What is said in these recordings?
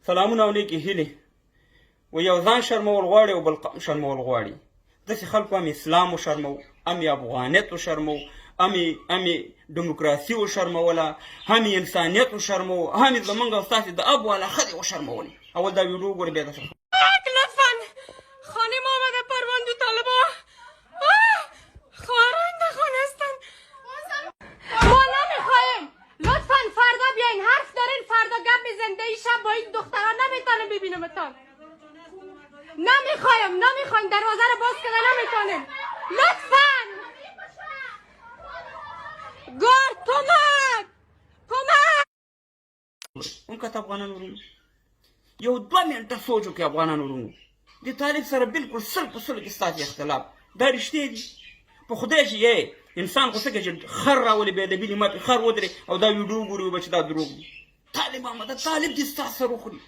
سلامونه او نیکې هیلې و یو ځان شرمول غواړي او بل قوم شرمول غواړي. داسې خلکو هم اسلام وشرمو، هم یې افغانیت وشرمو، هم یې ډیموکراسي وشرموله، هم یې انسانیت وشرمو، هم یې زمونږ او ستاسې د اب والا ښځې وشرمولې. اول دا ویډیو وګورئ بیا درسره لطفا خانم آمده پروانده طالبا خواهران نخوانستن ما نمیخوایم. لطفا فردا بیاین، حرف دارین، فردا گپ زنده ای شب با این دختران نمیتونم ببینمتان. نمیخوایم دروازه رو باز کنه، نمیتونیم. لطفا گار کمک هم که افغانان ورونو یو 2 منټه سوچ وکړئ افغانان ورونو، د طالب سره بالکل 100% کې ستاسې اختلاف دا رښتیا دي. په خدای چې یې انسان خو څه کوي چې خر راولي بې ادبي دي ما پرې خر ودرې او دا ویډیو وګوري وبه چې دا دروغ دي. طالب احمده طالب دې ستا سر وخوري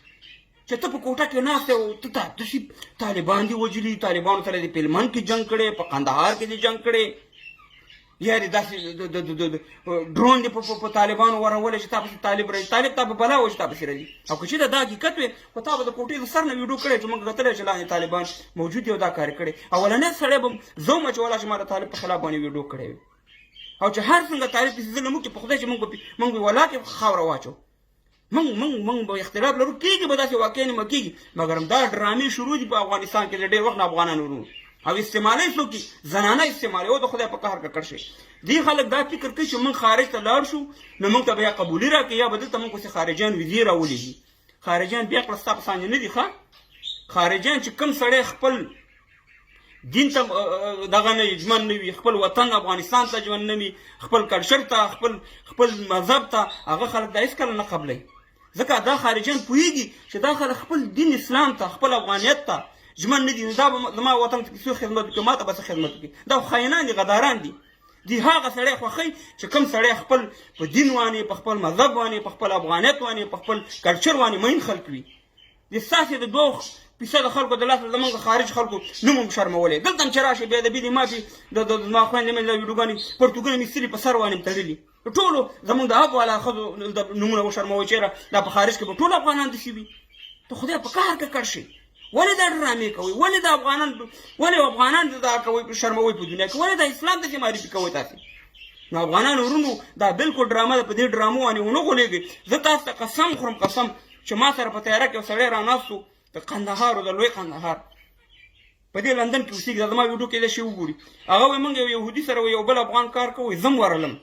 چې ته په کوټه کې ناست یې او ته داسې طالبان دي وجلي، طالبانو سره دې په هلمند کې جنګ کړی، په قندهار کې دې جنګ کړی، یا دې داسې ډرون دې په طالبانو ورولې چې تا پسې طالب راځي، طالب تا په بلا و چې تا پسې راځي. او که چېرته دا حقیقت وي خو تا به د کوټې د سر نه ویډیو کړی چې موږ کتلی چې لاندې طالبان موجود دي او دا کار کړی. اولنی سړی به زه وم اچولی چې ما د طالب په خلاف باندې ویډیو کړی وي، او چې هر څنګه طالب پسې ظلم وکړي په خدای چې موږ به ولا کې خاوره واچو، موږ به اختلاف لرو، کېږي به داسې واقع نیمه کېږي، مګر دا ډرامې شروع دي په افغانستان کې د ډېر وخت نه افغانان ورونو او استعمالي څوک دي زنانه استعمالي او د خدای په قهر ککړ شي. دې خلک دا فکر کوي چې موږ خارج ته لاړ شو نو موږ ته به یا قبولي راکړي یا به دلته موږ پسې خارجیان ویزې راولېږي. خارجیان بیا کړه ستا په ساندې نه دي ښه. خارجیان چې کوم سړی خپل دین ته دغه نه ژمن نه وي، خپل وطن افغانستان ته ژمن نه وي، خپل کلچر ته خپل مذهب ته، هغه خلک دا هېڅکله نه قبلوي. ځکه دا خارجیان پوهېږي چې دا خلک خپل دین اسلام ته خپل افغانیت ته ژمن نه دي، نو دا به زما وطن ته څوک خدمت وکړي، ما ته به څه خدمت وکړي. دا خاینان دي، غداران دي. دی هغه سړی خوښوي چې کوم سړی خپل په دین باندې، په خپل مذهب باندې، په خپل افغانیت باندې، په خپل کلچر باندې مین خلک وي. د ستاسې د 2% خلکو د لاسه زموږ خارج خلکو نوم هم شرمولی. دلته هم چې راشئ بې ادبي دي ما چې زما خویندې مې دا ویډیوګانې پرتوګونه مې ستلي په سر باندې مې تړلي، ټولو زموږ د اب والا ښځو نومونه وشرموئ چېرې دا په خارج کې به ټول افغانان داسې وي. ته خدای په قهر ککړ شي. ولې دا ډرامې کوئ؟ ولې افغانان دا کوئ شرموئ په دنیا کې؟ ولې دا اسلام داسې معرفي کوئ تاسې؟ نو افغانان ورونو دا بالکل ډرامه ده، په دې ډرامو باندې ونه غولېږئ. زه تاسو ته قسم خورم قسم چې ما سره په تیاره کې یو سړی راناست و د قندهار و د لوی قندهار په دې لندن کې اوسېږي، دا زما ویډیو کې دا شی وګوري. هغه وایي موږ یو یهودي سره یو بل افغان کار کوو، زه هم ورغلم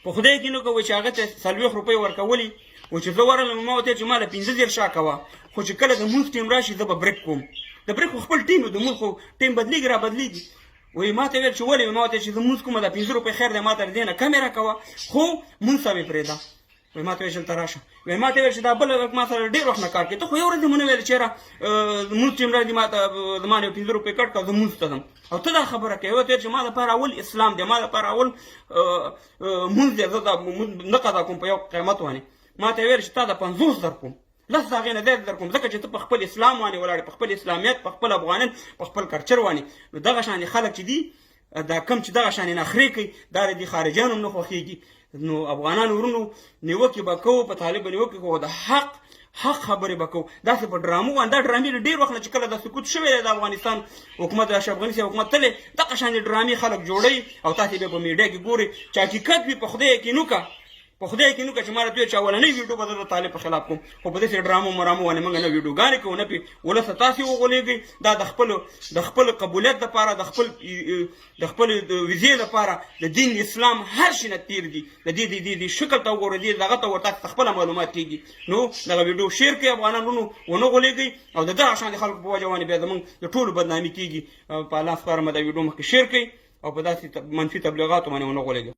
په خدای کې نه کوئ چې هغه ته 40 روپۍ ورکولي و چې زه ورغلم ما ورته چې ما له 15 شا کوه، خو چې کله د مونځ ټیم راشي زه به بریک کوم. د بریک خو خپل ټیم و، د مونځ خو ټیم بدلېږي را بدلېږي. وایي ما ته ویل چې ولې؟ ما ورته چې زه مونځ کومه دا 15 روپۍ خیر دی ما ته دې نه کمې راکوه، خو مونځ ته مې پرېږده. وایي ما ته ویل چې دلته راشه. وایي ما ته ویل چې دا بل ما سره ډېر وخت نه کار کوي، ته خو یو ورځ دې مو نه ویل چې یاره مونځ ټیم راځي ما ته زما نه 15 روپۍ کټ کړه زه مونځ ته ځم، او ته دا خبره کوې. ورته ویل چې ما لپاره اول اسلام دی، ما لپاره اول مونځ دی، زه دا نه قضا کوم په یو قیمت باندې. ما ته ویل چې تا د 50 درکوم، 10 د هغې نه زیات درکوم، ځکه چې ته په خپل اسلام باندې ولاړې، په خپل اسلامیت، په خپل افغانیت، په خپل کلچر باندې. نو دغه شانې خلک چې دي دا کم چې دغه شانې نخرې کوي دا د دې خارجیانو هم نه خوښېږي. نو افغانان ورونو نیوکې به کوو، په طالب به نیوکې کوو، د حق خبرې به کوو. داسې په ډرامو باندې دا ډرامې ډېر وخت نه چې کله دا سقوط شوی دی د افغانستان حکومت، د اشرف غني صاحب حکومت تللی دغه شانې ډرامې خلک جوړوي او تاسې بیا په میډیا کې ګورئ چې حقیقت وي. په خدای کې نوکه چې ما راته ویل چې اولنۍ ویډیو به زه د طالب په خلاف کوم، خو په داسې ډرامو مرامو باندې موږ نه ویډیوګانې کوو، نه پې ولس ته تاسې وغولېږئ. دا د خپل قبولیت دپاره، د خپل ویزې دپاره د دین اسلام هر شي نه تېر دي. د دې شکل ته وګورئ، دغه ته ورته ته خپله معلومات کېږي. نو دغه ویډیو شیر کړئ افغانان ورونو، ونه غولېږئ او د دغه شان د خلکو په وجه باندې بیا زموږ د ټولو بدنامي کېږي. په الله سپارم دا ویډیو مخکې شیر کړئ او په داسې منفي تبلیغاتو باندې ونه غولېږئ.